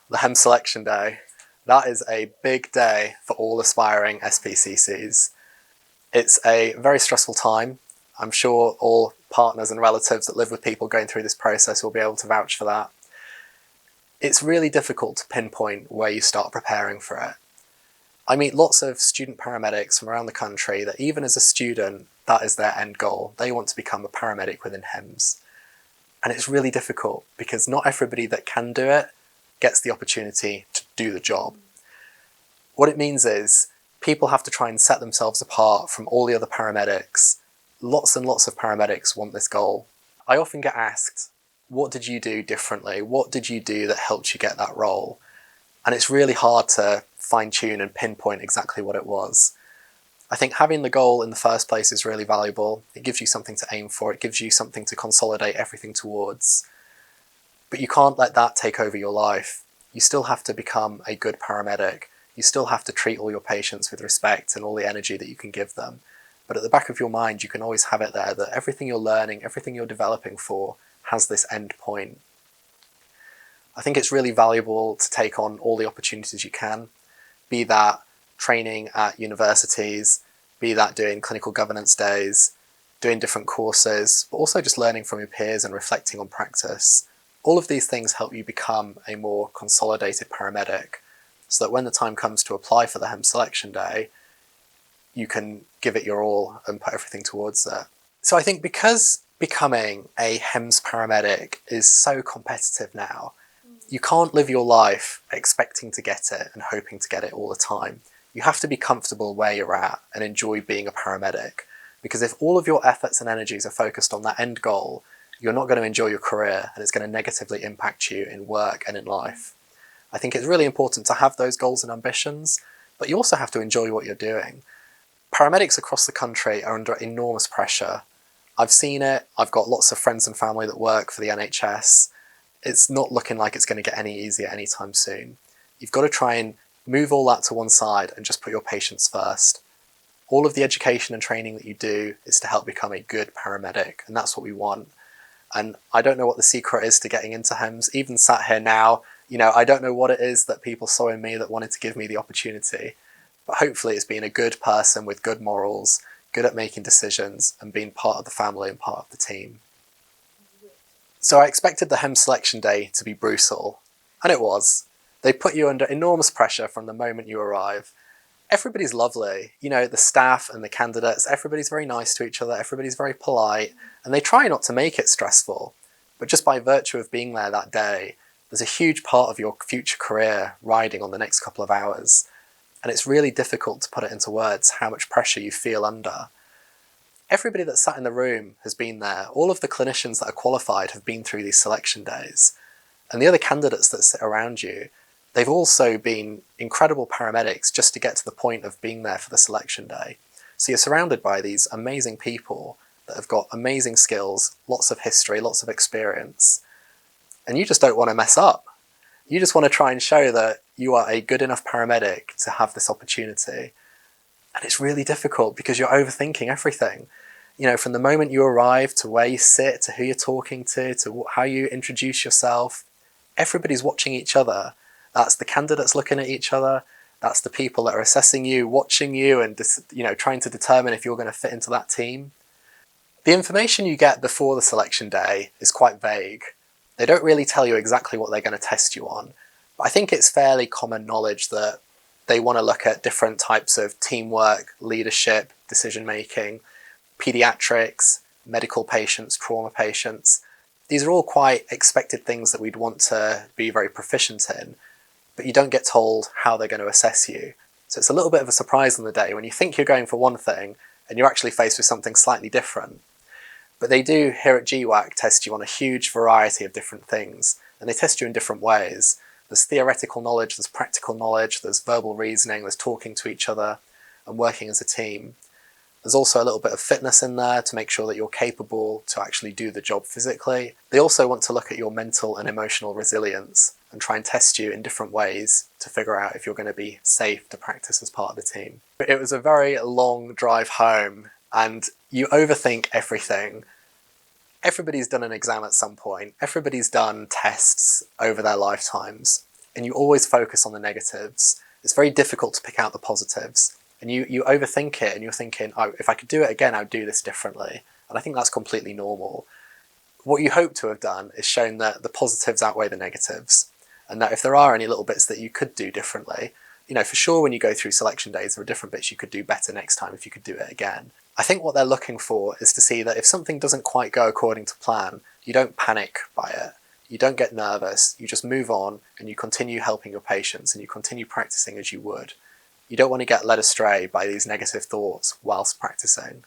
The HEM selection day. That is a big day for all aspiring SPCCs. It's a very stressful time. I'm sure all partners and relatives that live with people going through this process will be able to vouch for that. It's really difficult to pinpoint where you start preparing for it. I meet lots of student paramedics from around the country that even as a student, that is their end goal. They want to become a paramedic within HEMS. And it's really difficult because not everybody that can do it gets the opportunity to do the job. What it means is people have to try and set themselves apart from all the other paramedics. Lots and lots of paramedics want this goal. I often get asked, what did you do differently? What did you do that helped you get that role? And it's really hard to fine-tune and pinpoint exactly what it was. I think having the goal in the first place is really valuable. It gives you something to aim for. It gives you something to consolidate everything towards. But you can't let that take over your life. You still have to become a good paramedic. You still have to treat all your patients with respect and all the energy that you can give them. But at the back of your mind, you can always have it there that everything you're learning, everything you're developing for has this end point. I think it's really valuable to take on all the opportunities you can, be that training at universities, be that doing clinical governance days, doing different courses, but also just learning from your peers and reflecting on practice. All of these things help you become a more consolidated paramedic so that when the time comes to apply for the HEM selection day, you can give it your all and put everything towards it. So I think because becoming a HEMS paramedic is so competitive now, you can't live your life expecting to get it and hoping to get it all the time. You have to be comfortable where you're at and enjoy being a paramedic. Because if all of your efforts and energies are focused on that end goal, you're not going to enjoy your career and it's going to negatively impact you in work and in life. I think it's really important to have those goals and ambitions, but you also have to enjoy what you're doing. Paramedics across the country are under enormous pressure. I've seen it. I've got lots of friends and family that work for the NHS. It's not looking like it's going to get any easier anytime soon. You've got to try and move all that to one side and just put your patients first. All of the education and training that you do is to help become a good paramedic, and that's what we want. And I don't know what the secret is to getting into HEMS. Even sat here now, I don't know what it is that people saw in me that wanted to give me the opportunity. But hopefully it's being a good person with good morals, good at making decisions, and being part of the family and part of the team. So I expected the HEMS selection day to be brutal, and it was. They put you under enormous pressure from the moment you arrive. Everybody's lovely, the staff and the candidates, everybody's very nice to each other, everybody's very polite, and they try not to make it stressful. But just by virtue of being there that day, there's a huge part of your future career riding on the next couple of hours. And it's really difficult to put it into words how much pressure you feel under. Everybody that sat in the room has been there. All of the clinicians that are qualified have been through these selection days. And the other candidates that sit around you, they've also been incredible paramedics just to get to the point of being there for the selection day. So you're surrounded by these amazing people that have got amazing skills, lots of history, lots of experience. And you just don't want to mess up. You just want to try and show that you are a good enough paramedic to have this opportunity. And it's really difficult because you're overthinking everything. From the moment you arrive to where you sit, to who you're talking to how you introduce yourself, everybody's watching each other. That's the candidates looking at each other. That's the people that are assessing you, watching you, and trying to determine if you're going to fit into that team. The information you get before the selection day is quite vague. They don't really tell you exactly what they're going to test you on. But I think it's fairly common knowledge that they want to look at different types of teamwork, leadership, decision-making, pediatrics, medical patients, trauma patients. These are all quite expected things that we'd want to be very proficient in, but you don't get told how they're going to assess you. So it's a little bit of a surprise on the day when you think you're going for one thing and you're actually faced with something slightly different. But they do, here at GWAAC, test you on a huge variety of different things, and they test you in different ways. There's theoretical knowledge, there's practical knowledge, there's verbal reasoning, there's talking to each other and working as a team. There's also a little bit of fitness in there to make sure that you're capable to actually do the job physically. They also want to look at your mental and emotional resilience and try and test you in different ways to figure out if you're going to be safe to practice as part of the team. It was a very long drive home and you overthink everything. Everybody's done an exam at some point. Everybody's done tests over their lifetimes. and you always focus on the negatives, it's very difficult to pick out the positives. And you overthink it, and you're thinking, oh, if I could do it again, I would do this differently. And I think that's completely normal. What you hope to have done is shown that the positives outweigh the negatives, and that if there are any little bits that you could do differently, for sure when you go through selection days, there are different bits you could do better next time if you could do it again. I think what they're looking for is to see that if something doesn't quite go according to plan, you don't panic by it. You don't get nervous, you just move on and you continue helping your patients and you continue practicing as you would. You don't want to get led astray by these negative thoughts whilst practicing.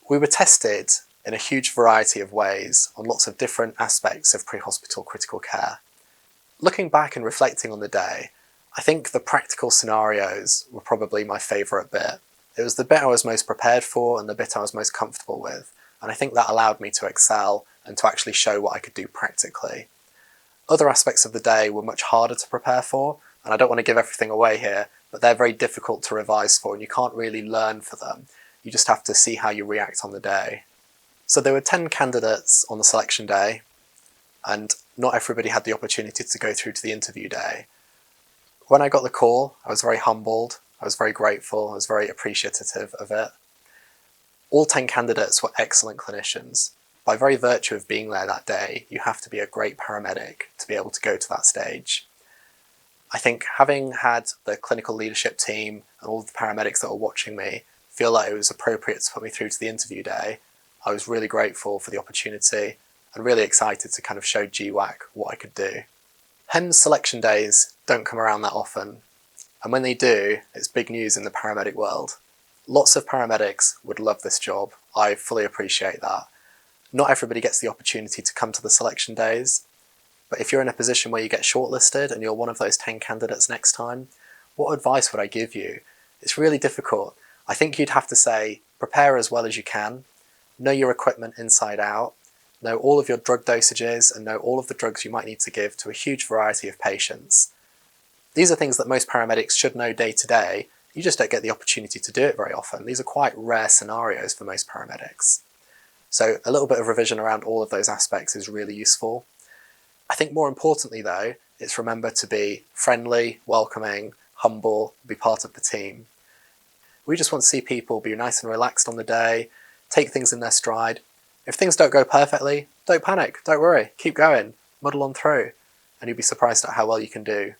We were tested in a huge variety of ways on lots of different aspects of pre-hospital critical care. Looking back and reflecting on the day, I think the practical scenarios were probably my favourite bit. It was the bit I was most prepared for and the bit I was most comfortable with, and I think that allowed me to excel and to actually show what I could do practically. Other aspects of the day were much harder to prepare for, and I don't want to give everything away here, but they're very difficult to revise for and you can't really learn for them. You just have to see how you react on the day. So there were 10 candidates on the selection day, and not everybody had the opportunity to go through to the interview day. When I got the call, I was very humbled, I was very grateful, I was very appreciative of it. All 10 candidates were excellent clinicians. By very virtue of being there that day, you have to be a great paramedic to be able to go to that stage. I think having had the clinical leadership team and all the paramedics that were watching me feel like it was appropriate to put me through to the interview day, I was really grateful for the opportunity and really excited to kind of show GWAAC what I could do. HEMS selection days don't come around that often, and when they do, it's big news in the paramedic world. Lots of paramedics would love this job. I fully appreciate that. Not everybody gets the opportunity to come to the selection days, but if you're in a position where you get shortlisted and you're one of those 10 candidates next time, what advice would I give you? It's really difficult. I think you'd have to say, prepare as well as you can, know your equipment inside out, know all of your drug dosages and know all of the drugs you might need to give to a huge variety of patients. These are things that most paramedics should know day to day. You just don't get the opportunity to do it very often. These are quite rare scenarios for most paramedics. So a little bit of revision around all of those aspects is really useful. I think more importantly though, it's remember to be friendly, welcoming, humble, be part of the team. We just want to see people be nice and relaxed on the day, take things in their stride. If things don't go perfectly, don't panic, don't worry, keep going, muddle on through, and you'll be surprised at how well you can do.